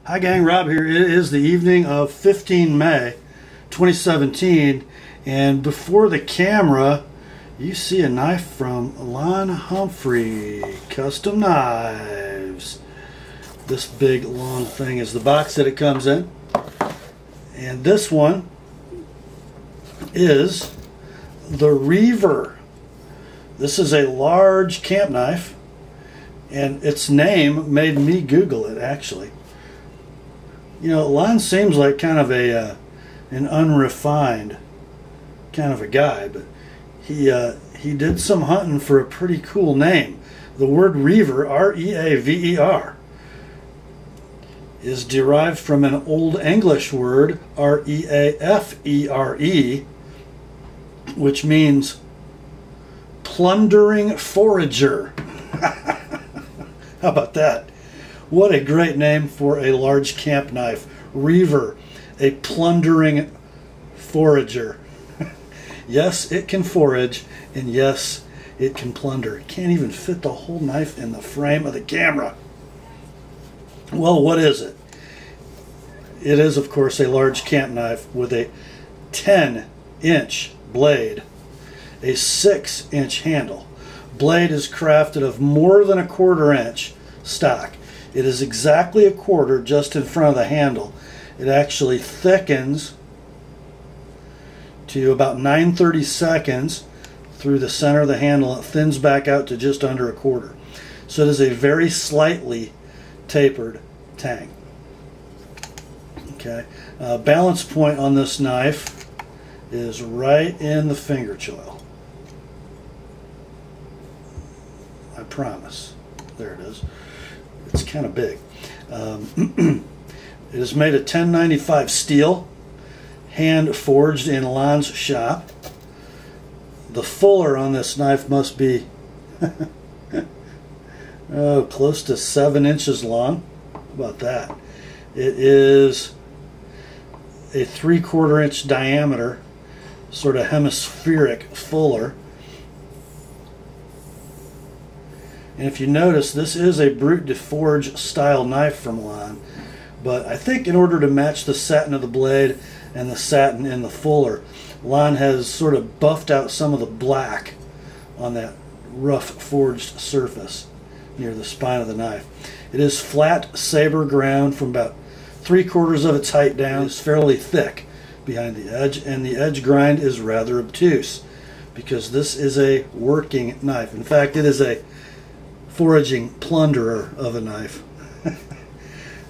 Hi gang, Rob here. It is the evening of 15 May 2017, and before the camera you see a knife from Lon Humphrey Custom Knives. This big long thing is the box that it comes in, and this one is the Reaver. This is a large camp knife, and its name made me Google it actually. You know, Lon seems like kind of an unrefined kind of a guy, but he did some hunting for a pretty cool name. The word Reaver, R-E-A-V-E-R, is derived from an Old English word, R-E-A-F-E-R-E, which means plundering forager. How about that? What a great name for a large camp knife. Reaver, a plundering forager. Yes, it can forage, and yes, it can plunder. It can't even fit the whole knife in the frame of the camera. Well, what is it? It is, of course, a large camp knife with a 10-inch blade, a 6-inch handle. Blade is crafted of more than a 1/4 inch stock. It is exactly a 1/4 just in front of the handle. It actually thickens to about 9/32 through the center of the handle. It thins back out to just under a 1/4. So it is a very slightly tapered tang. Okay, balance point on this knife is right in the finger choil. I promise. There it is. It's kind of big. It is made of 1095 steel, hand forged in Lon's shop. The fuller on this knife must be close to 7 inches long. How about that? It is a 3/4 inch diameter, sort of hemispheric fuller. And if you notice, this is a brute de forge style knife from Lon, but I think in order to match the satin of the blade and the satin in the fuller, Lon has sort of buffed out some of the black on that rough forged surface near the spine of the knife. It is flat saber ground from about 3/4 of its height down. It's fairly thick behind the edge, and the edge grind is rather obtuse because this is a working knife. In fact, it is a foraging plunderer of a knife.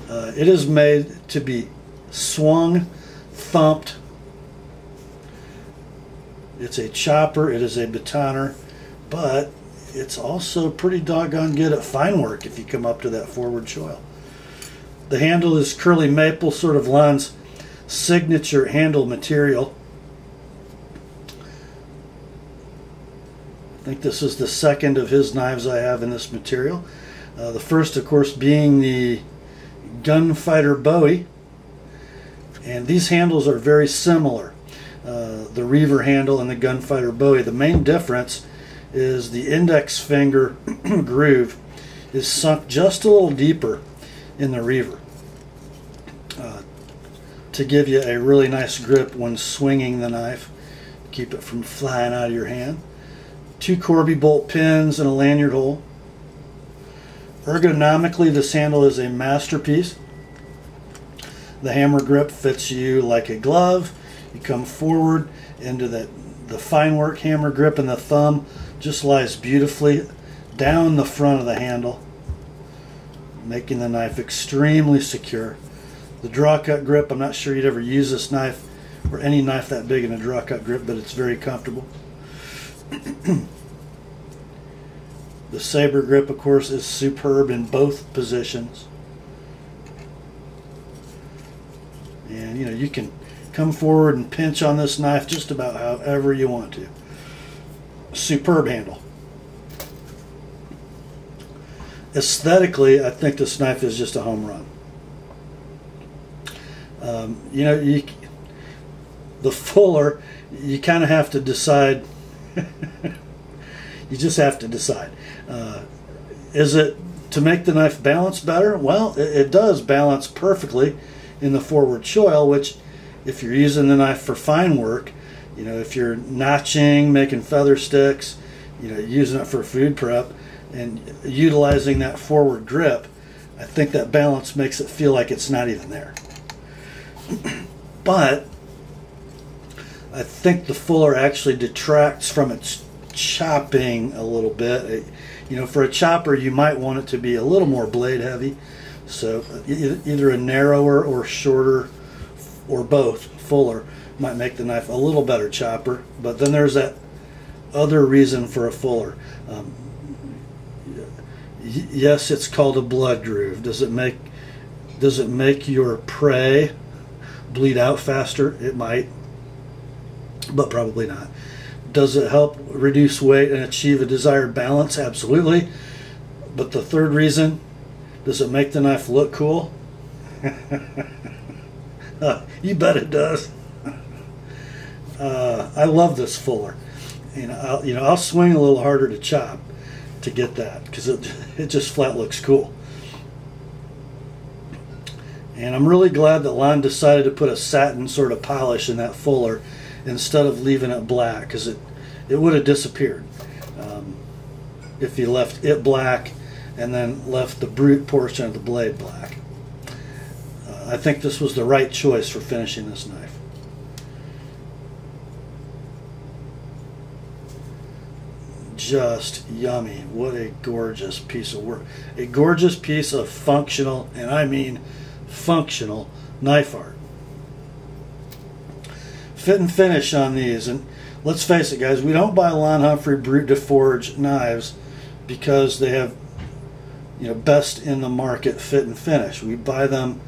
It is made to be swung, thumped. It's a chopper, it is a batoner, but it's also pretty doggone good at fine work if you come up to that forward choil. The handle is curly maple, sort of Lon's signature handle material. I think this is the second of his knives I have in this material. The first, of course, being the Gunfighter Bowie. And these handles are very similar. The Reaver handle and the Gunfighter Bowie. The main difference is the index finger groove is sunk just a little deeper in the Reaver to give you a really nice grip when swinging the knife. Keep it from flying out of your hand. 2 Corby bolt pins and a lanyard hole. Ergonomically, this handle is a masterpiece. The hammer grip fits you like a glove. You come forward into the fine work hammer grip, and the thumb just lies beautifully down the front of the handle, making the knife extremely secure. The draw cut grip, I'm not sure you'd ever use this knife or any knife that big in a draw cut grip, but it's very comfortable. The saber grip, of course, is superb in both positions. And you know, you can come forward and pinch on this knife just about however you want to. Superb handle. Aesthetically, I think this knife is just a home run. You know, the fuller, you kind of have to decide. You just have to decide. Is it To make the knife balance better, well, it does balance perfectly in the forward choil, which if you're using the knife for fine work, you know, if you're notching, making feather sticks, you know, using it for food prep and utilizing that forward grip, I think that balance makes it feel like it's not even there. But I think the fuller actually detracts from its chopping a little bit. You know, for a chopper, you might want it to be a little more blade heavy. So either a narrower or shorter, or both, fuller, might make the knife a little better chopper. But then there's that other reason for a fuller. Yes, it's called a blood groove. Does it make your prey bleed out faster? It might, but probably not. Does it help reduce weight and achieve a desired balance? Absolutely. But the third reason, does it make the knife look cool? You bet it does. I love this fuller. I'll swing a little harder to chop to get that, because it just flat looks cool. And I'm really glad that Lon decided to put a satin sort of polish in that fuller instead of leaving it black, because it would have disappeared if you left it black and then left the brute portion of the blade black. I think this was the right choice for finishing this knife. Just yummy. What a gorgeous piece of work. A gorgeous piece of functional, and I mean functional, knife art. Fit and finish on these, and let's face it, guys, we don't buy Lon Humphrey Brute de Forge knives because they have, you know, best in the market fit and finish. We buy them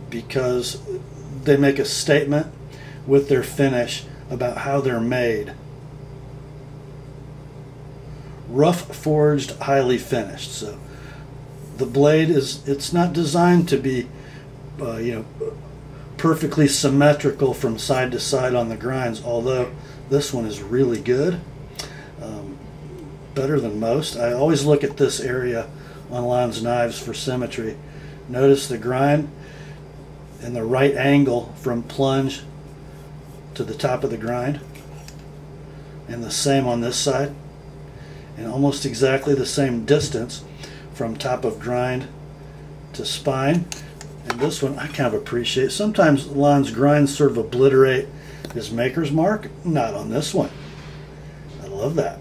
because they make a statement with their finish about how they're made. Rough forged, highly finished. So the blade it's not designed to be perfectly symmetrical from side to side on the grinds, although this one is really good, better than most. I always look at this area on Lon's knives for symmetry. Notice the grind and the right angle from plunge to the top of the grind, and the same on this side, and almost exactly the same distance from top of grind to spine. And this one I kind of appreciate. Sometimes Lon's grinds sort of obliterate his maker's mark. Not on this one. I love that.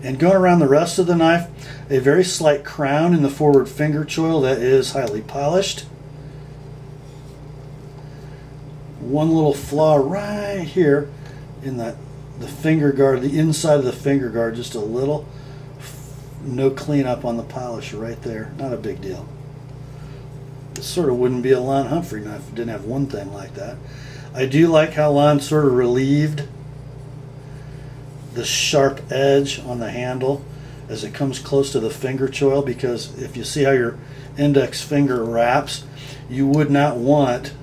And going around the rest of the knife, a very slight crown in the forward finger choil that is highly polished. One little flaw right here in the finger guard, the inside of the finger guard, just a little. No cleanup on the polish right there. Not a big deal. This sort of wouldn't be a Lon Humphrey knife if it didn't have one thing like that. I do like how Lon sort of relieved the sharp edge on the handle as it comes close to the finger choil, because if you see how your index finger wraps, you would not want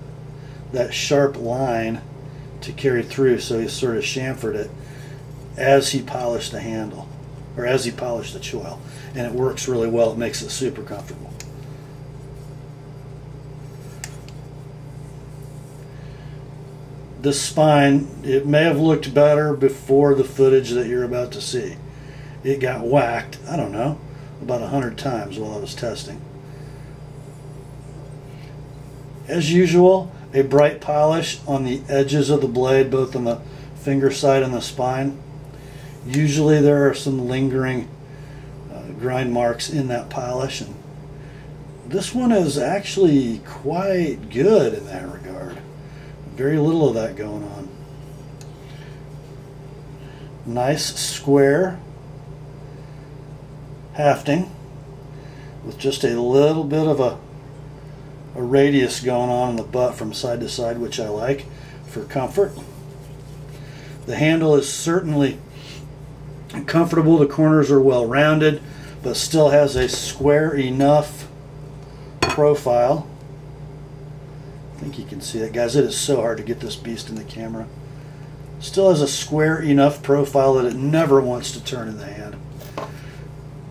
that sharp line to carry through, so he sort of chamfered it as he polished the handle, or as he polished the choil, and it works really well. It makes it super comfortable. This spine, it may have looked better before the footage that you're about to see. It got whacked, I don't know, about 100 times while I was testing. As usual, a bright polish on the edges of the blade, both on the finger side and the spine. Usually there are some lingering grind marks in that polish, and this one is actually quite good in that regard. Very little of that going on. Nice square hafting with just a little bit of a radius going on in the butt from side to side, which I like for comfort. The handle is certainly comfortable. The corners are well rounded, but still has a square enough profile. I think you can see that, guys. It is so hard to get this beast in the camera. Still has a square enough profile that it never wants to turn in the hand.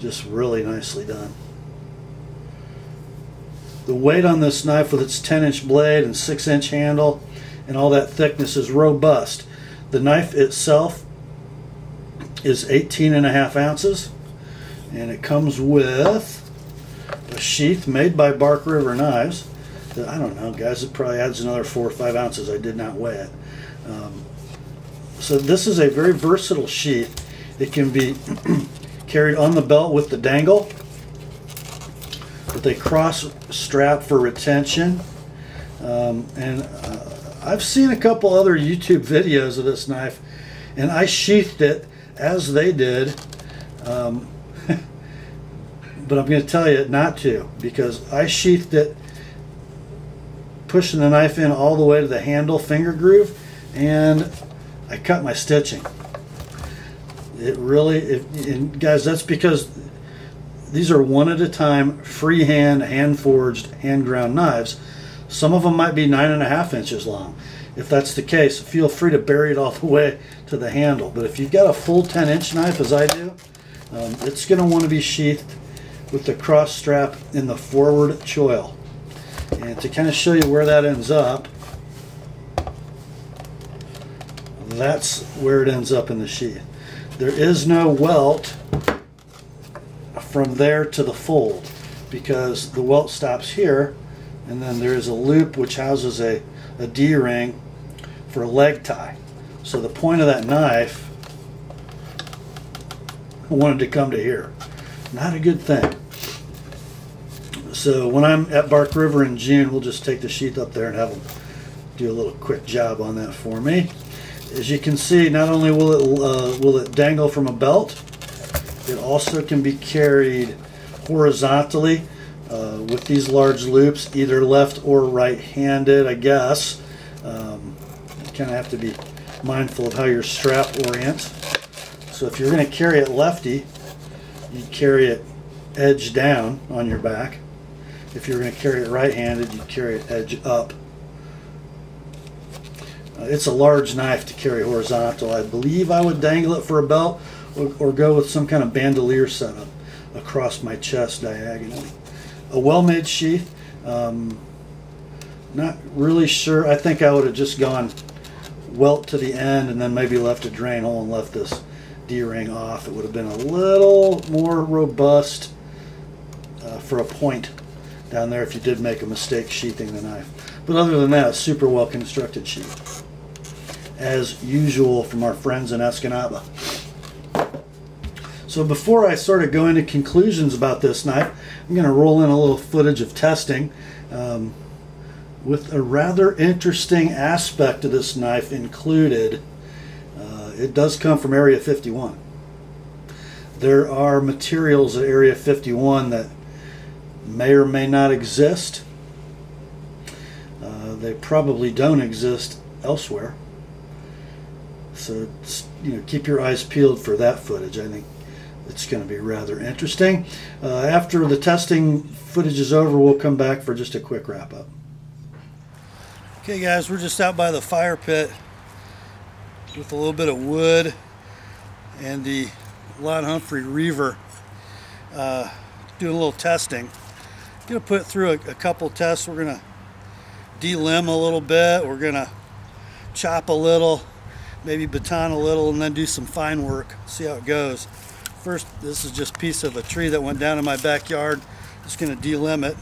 Just really nicely done. The weight on this knife with its 10-inch blade and 6-inch handle and all that thickness is robust. The knife itself is 18.5 ounces, and it comes with a sheath made by Bark River Knives. That, I don't know, guys, it probably adds another 4 or 5 ounces. I did not weigh it. So this is a very versatile sheath. It can be carried on the belt with the dangle, with a cross strap for retention. I've seen a couple other YouTube videos of this knife, and I sheathed it as they did, but I'm going to tell you not to, because I sheathed it pushing the knife in all the way to the handle finger groove, and I cut my stitching. It really, and guys, that's because these are one at a time, freehand, hand-forged, hand-ground knives. Some of them might be 9.5 inches long. If that's the case, feel free to bury it all the way to the handle. But if you've got a full 10-inch knife, as I do, it's going to want to be sheathed with the cross strap in the forward choil. And to kind of show you where that ends up, that's where it ends up in the sheath. There is no welt from there to the fold, because the welt stops here, and then there is a loop which houses a D-ring for a leg tie. So the point of that knife wanted to come to here. Not a good thing. So when I'm at Bark River in June, we'll just take the sheath up there and have them do a little quick job on that for me. As you can see, not only will it dangle from a belt, it also can be carried horizontally with these large loops, either left or right-handed, I guess. You kind of have to be mindful of how your strap orients. So if you're going to carry it lefty, you carry it edge down on your back. If you're going to carry it right-handed, you carry it edge up. It's a large knife to carry horizontal. I believe I would dangle it for a belt, or go with some kind of bandolier setup across my chest diagonally. A well-made sheath. Not really sure. I think I would have just gone welt to the end and then maybe left a drain hole and left this D-ring off. It would have been a little more robust for a point down there if you did make a mistake sheathing the knife. But other than that, a super well constructed sheath, as usual from our friends in Escanaba. So before I sort of go into conclusions about this knife, I'm going to roll in a little footage of testing with a rather interesting aspect of this knife included. It does come from Area 51. There are materials at Area 51 that may or may not exist. They probably don't exist elsewhere. So keep your eyes peeled for that footage. I think it's going to be rather interesting. After the testing footage is over, we'll come back for just a quick wrap up. Okay guys, we're just out by the fire pit with a little bit of wood and the Lon Humphrey Reaver, doing a little testing. Going to put it through a couple tests. We're going to delimb a little bit, we're going to chop a little, maybe baton a little, and then do some fine work. See how it goes. First, this is just a piece of a tree that went down in my backyard. Just going to delimb it.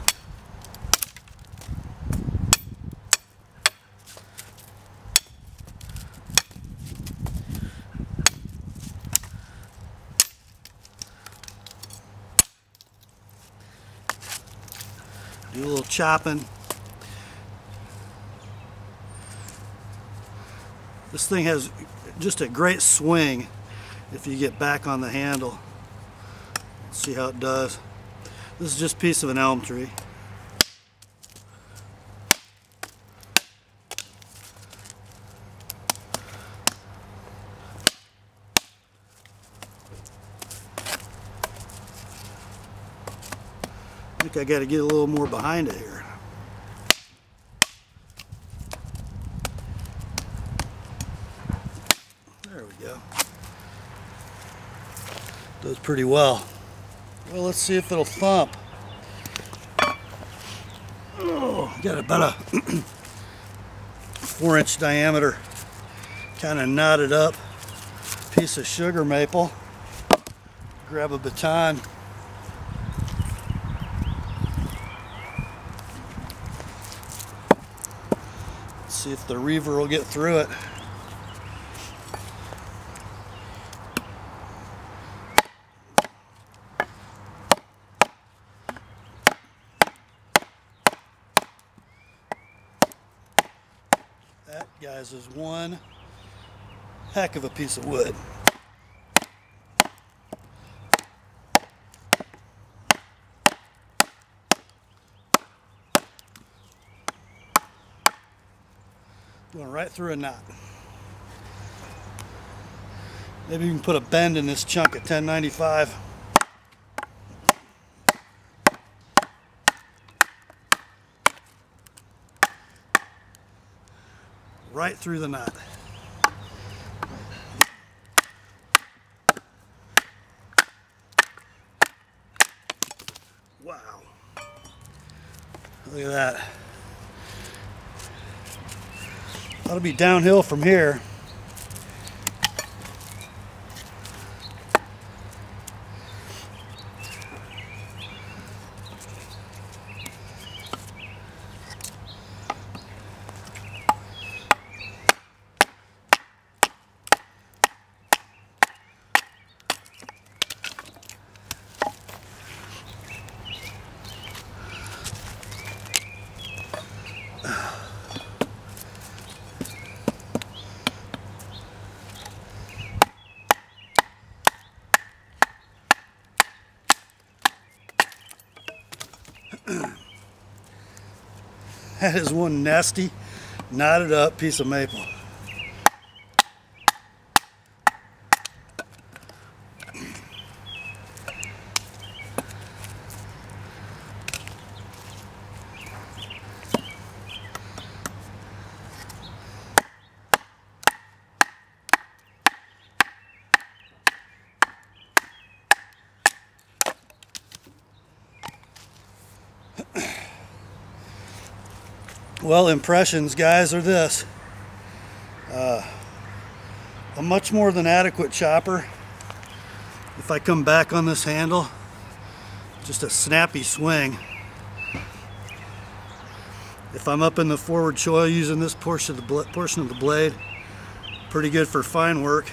Do a little chopping. This thing has just a great swing if you get back on the handle. Let's see how it does. This is just a piece of an elm tree. I think I got to get a little more behind it here. There we go. Does pretty well. Well, let's see if it'll thump. Oh, got about a 4-inch diameter, kind of knotted up piece of sugar maple. Grab a baton. See if the Reaver will get through it. That, guys, is one heck of a piece of wood. Going right through a knot. Maybe you can put a bend in this chunk at 1095. Right through the knot. Wow. Look at that. That'll be downhill from here. That is one nasty, knotted up piece of maple. Well, impressions, guys, are this. A much more than adequate chopper. If I come back on this handle, just a snappy swing. If I'm up in the forward choil using this portion of the blade, pretty good for fine work.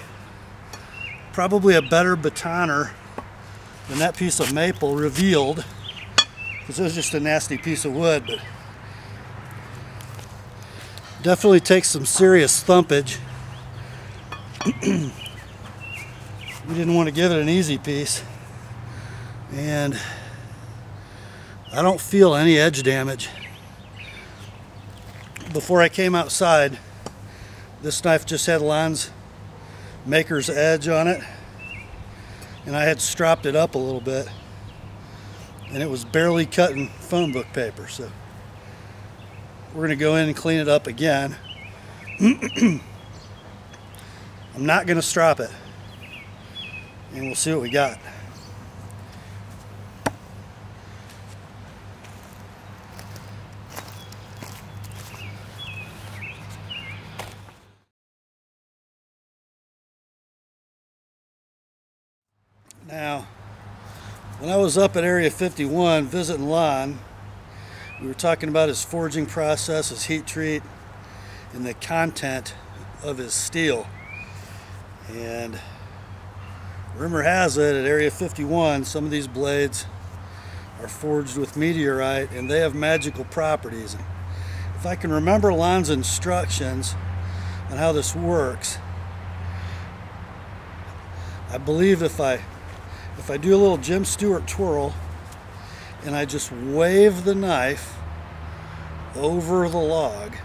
Probably a better batoner than that piece of maple revealed, because it was just a nasty piece of wood, but definitely takes some serious thumpage. We didn't want to give it an easy piece, and I don't feel any edge damage. Before I came outside, this knife just had Lon's maker's edge on it, and I had stropped it up a little bit, and it was barely cutting phone book paper. So we're going to go in and clean it up again. I'm not going to strop it, and we'll see what we got. Now, when I was up at Area 51 visiting Lon, we were talking about his forging process, his heat treat, and the content of his steel. And rumor has it at Area 51, some of these blades are forged with meteorite, and they have magical properties. And if I can remember Lon's instructions on how this works, I believe if I do a little Jim Stewart twirl and I just wave the knife over the log,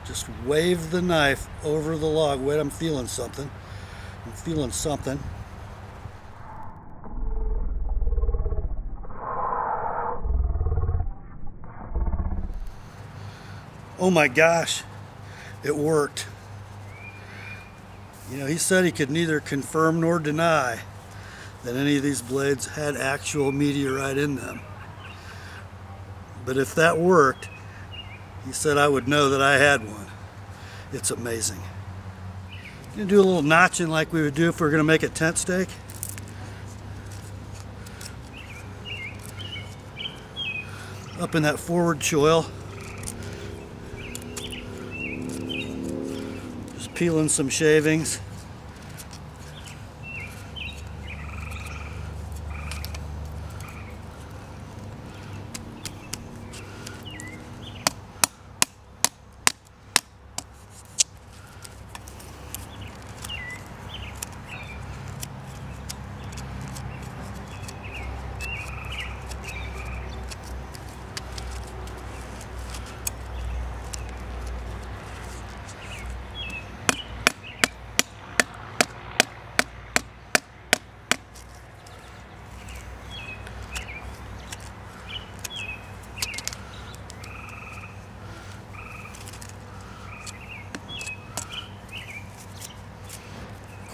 just wave the knife over the log. Wait, I'm feeling something. I'm feeling something. Oh my gosh, it worked. You know, he said he could neither confirm nor deny that any of these blades had actual meteorite in them. But if that worked, he said I would know that I had one. It's amazing. I'm going to do a little notching like we would do if we were going to make a tent stake. Up in that forward choil. Just peeling some shavings.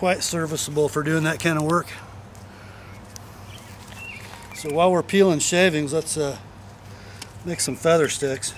Quite serviceable for doing that kind of work. So while we're peeling shavings, let's make some feather sticks.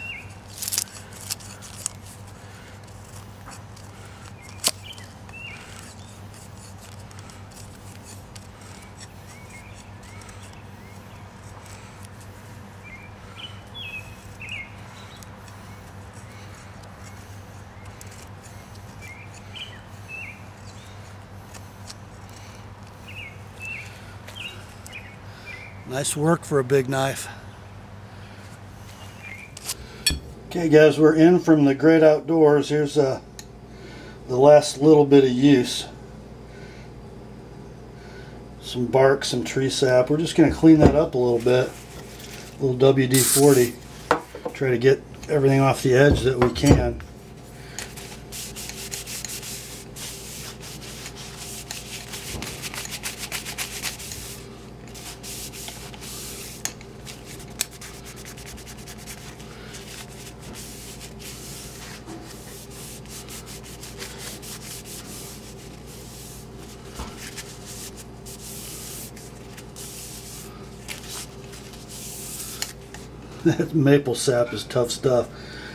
Nice work for a big knife. Okay guys, we're in from the great outdoors. Here's the last little bit of use. Some bark, some tree sap. We're just going to clean that up a little bit. A little WD-40. Try to get everything off the edge that we can. That maple sap is tough stuff.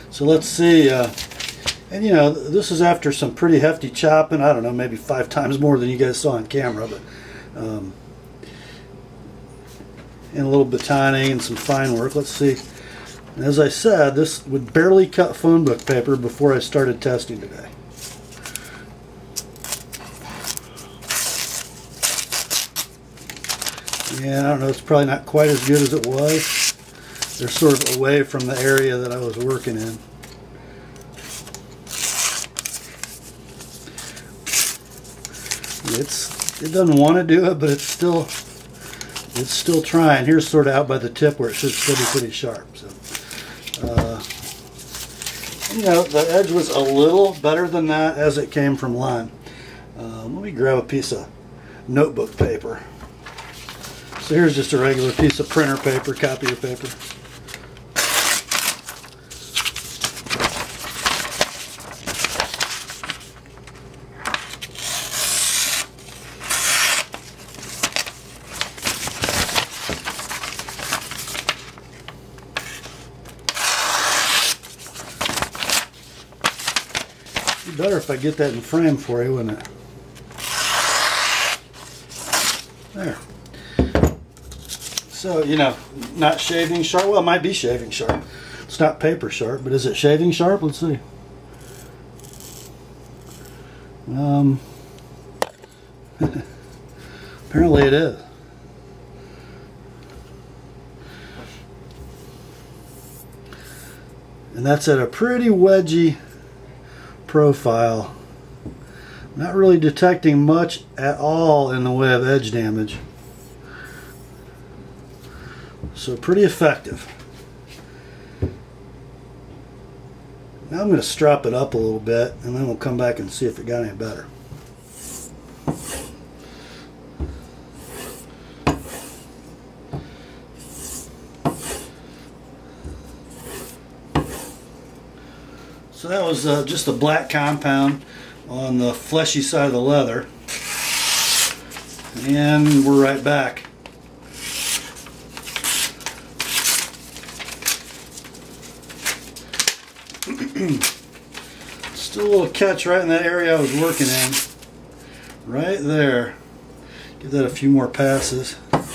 So let's see, and you know, this is after some pretty hefty chopping. I don't know, maybe 5 times more than you guys saw on camera, but and a little batoning and some fine work. Let's see. And as I said, this would barely cut phone book paper before I started testing today. Yeah, I don't know, it's probably not quite as good as it was. They're sort of away from the area that I was working in. It doesn't want to do it, but it's still trying. Here's sort of out by the tip where it should still be pretty sharp. So, you know, the edge was a little better than that as it came from Lon. Let me grab a piece of notebook paper. So here's just a regular piece of printer paper, copier paper. It'd be better if I get that in frame for you, wouldn't it? There. So, you know, not shaving sharp. Well, it might be shaving sharp. It's not paper sharp, but is it shaving sharp? Let's see. Apparently it is. And that's at a pretty wedgy profile. Not really detecting much at all in the way of edge damage. So pretty effective. Now I'm going to strap it up a little bit and then we'll come back and see if it got any better. So that was just a black compound. on the fleshy side of the leather. And we're right back. Still a little catch right in that area I was working in. Right there. Give that a few more passes. Let's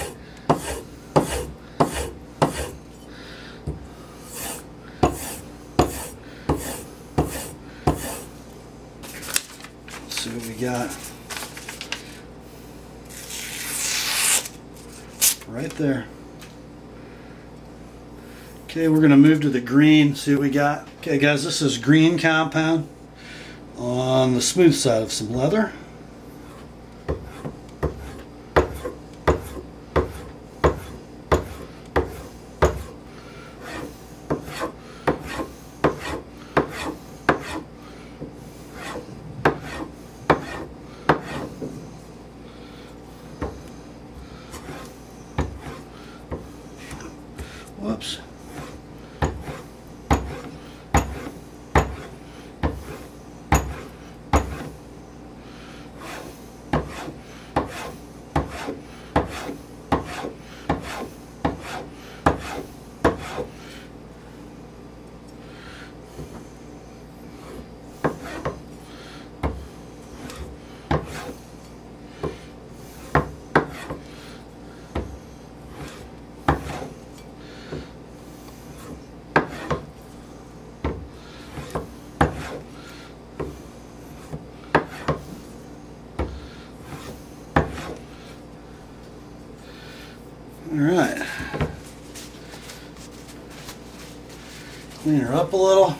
see what we got. Right there. Okay, we're going to move to the green, see what we got. Okay guys, this is green compound on the smooth side of some leather. Whoops. Alright, clean her up a little.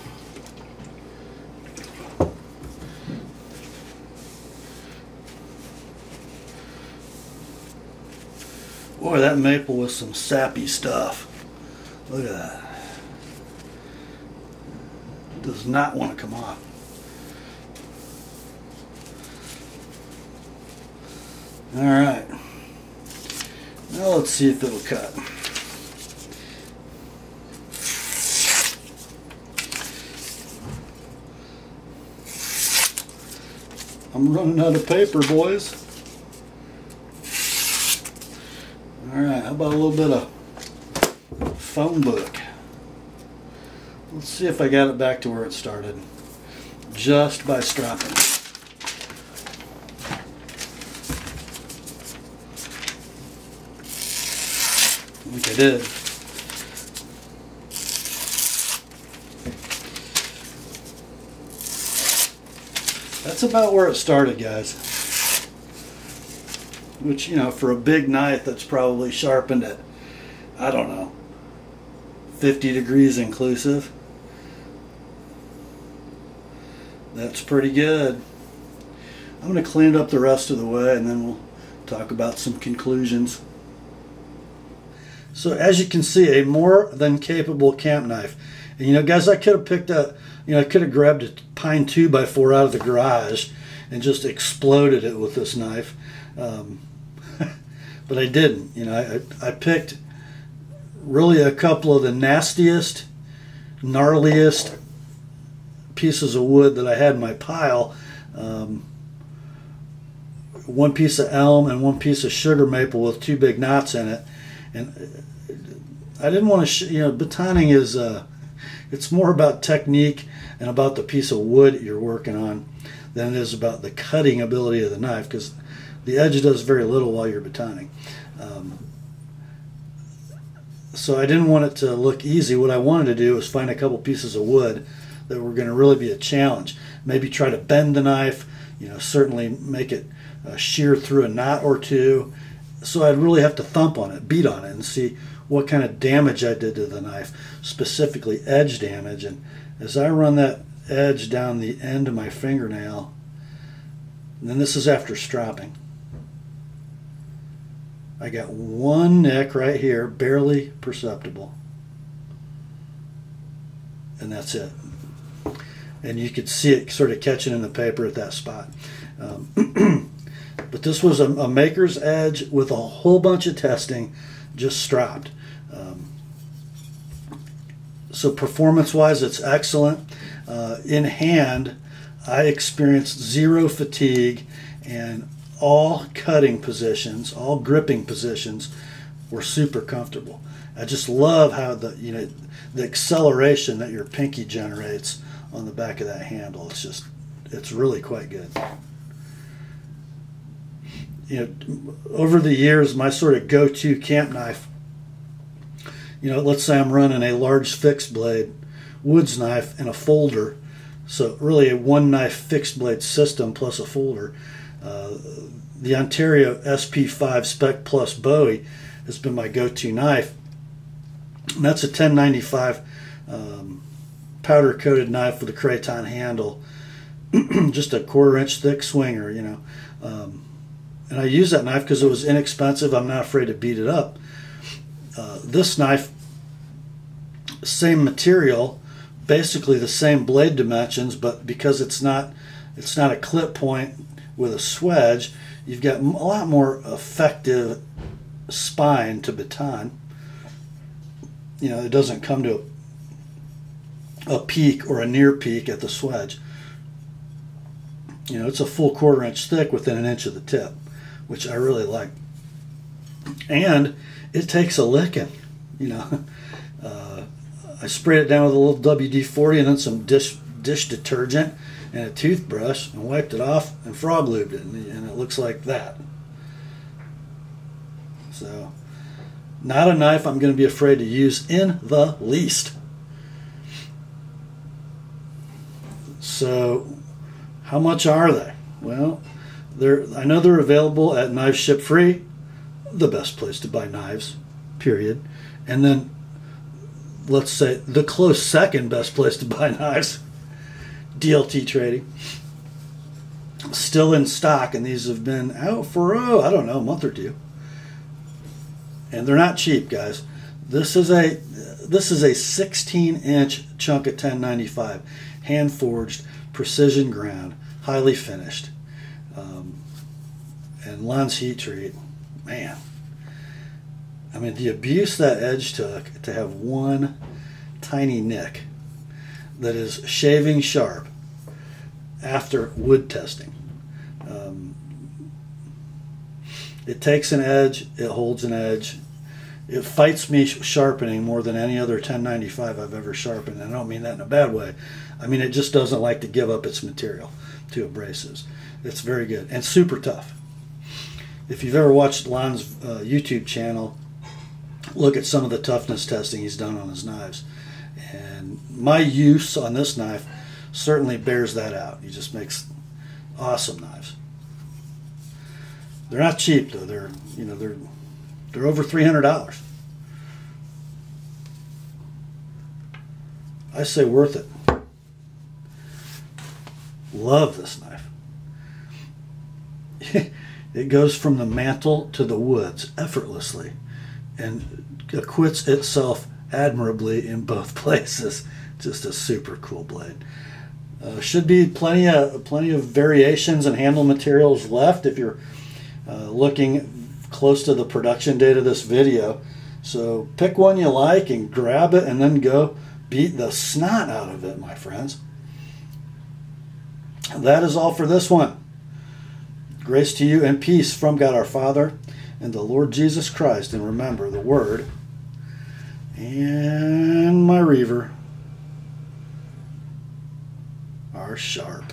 Boy, that maple was some sappy stuff. Look at that. Does not want to come off. Alright. Now let's see if it'll cut. I'm running out of paper, boys. Alright, how about a little bit of phone book? Let's see if I got it back to where it started. Just by stropping it. I think I did. That's about where it started, guys. Which, you know, for a big knife that's probably sharpened at, I don't know, 50 degrees inclusive. That's pretty good. I'm going to clean it up the rest of the way and then we'll talk about some conclusions. So as you can see, a more than capable camp knife. And you know, guys, I could have picked up, you know, I could have grabbed a pine 2x4 out of the garage and just exploded it with this knife. But I didn't. You know, I picked really a couple of the nastiest, gnarliest pieces of wood that I had in my pile. One piece of elm and one piece of sugar maple with two big knots in it. And I didn't want to, you know, batoning is, it's more about technique and about the piece of wood you're working on than it is about the cutting ability of the knife, because the edge does very little while you're batoning. So I didn't want it to look easy. What I wanted to do was find a couple pieces of wood that were going to really be a challenge. Maybe try to bend the knife, you know, certainly make it shear through a knot or two. So I'd really have to thump on it, beat on it, and see what kind of damage I did to the knife, specifically edge damage. And as I run that edge down the end of my fingernail, and then this is after stropping, I got one nick right here, barely perceptible. And that's it. And you could see it sort of catching in the paper at that spot. But this was a maker's edge with a whole bunch of testing, just stropped. So performance-wise, it's excellent. In hand, I experienced zero fatigue, and all cutting positions, all gripping positions were super comfortable. I just love how the acceleration that your pinky generates on the back of that handle. It's really quite good. Over the years, my sort of go-to camp knife, let's say I'm running a large fixed blade woods knife and a folder, so really a one knife fixed blade system plus a folder. The Ontario SP5 Spec Plus Bowie has been my go-to knife, and that's a 1095 powder coated knife with a craton handle, just a 1/4 inch thick swinger, and I use that knife because it was inexpensive. I'm not afraid to beat it up. This knife, same material, basically the same blade dimensions, but because it's not a clip point with a swedge, you've got a lot more effective spine to baton. It doesn't come to a peak or a near peak at the swedge. It's a full 1/4 inch thick within an inch of the tip, which I really like. And it takes a licking. I sprayed it down with a little WD-40 and then some dish detergent and a toothbrush and wiped it off and frog lubed it, and it looks like that. So, not a knife I'm going to be afraid to use in the least. So, how much are they? Well, I know they're available at Knives Ship Free, the best place to buy knives, period. And then, let's say, the close second best place to buy knives, DLT Trading. Still in stock, and these have been out for, I don't know, a month or two. And they're not cheap, guys. This is a 16-inch chunk of 1095, hand forged, precision ground, highly finished. And Lon's heat treat, man. I mean, the abuse that edge took to have one tiny nick that is shaving sharp after wood testing. It takes an edge, it holds an edge. It fights me sharpening more than any other 1095 I've ever sharpened. And I don't mean that in a bad way. I mean, it just doesn't like to give up its material to abrasives. It's very good and super tough. If you've ever watched Lon's YouTube channel, look at some of the toughness testing he's done on his knives. And my use on this knife certainly bears that out. He just makes awesome knives. They're not cheap though. They're over $300. I say worth it. Love this knife. It goes from the mantle to the woods effortlessly and acquits itself admirably in both places. Just a super cool blade. Should be plenty of variations and handle materials left if you're looking close to the production date of this video. So pick one you like and grab it and then go beat the snot out of it, my friends. That is all for this one. Grace to you and peace from God our Father and the Lord Jesus Christ. And remember, the Word and my Reaver are sharp.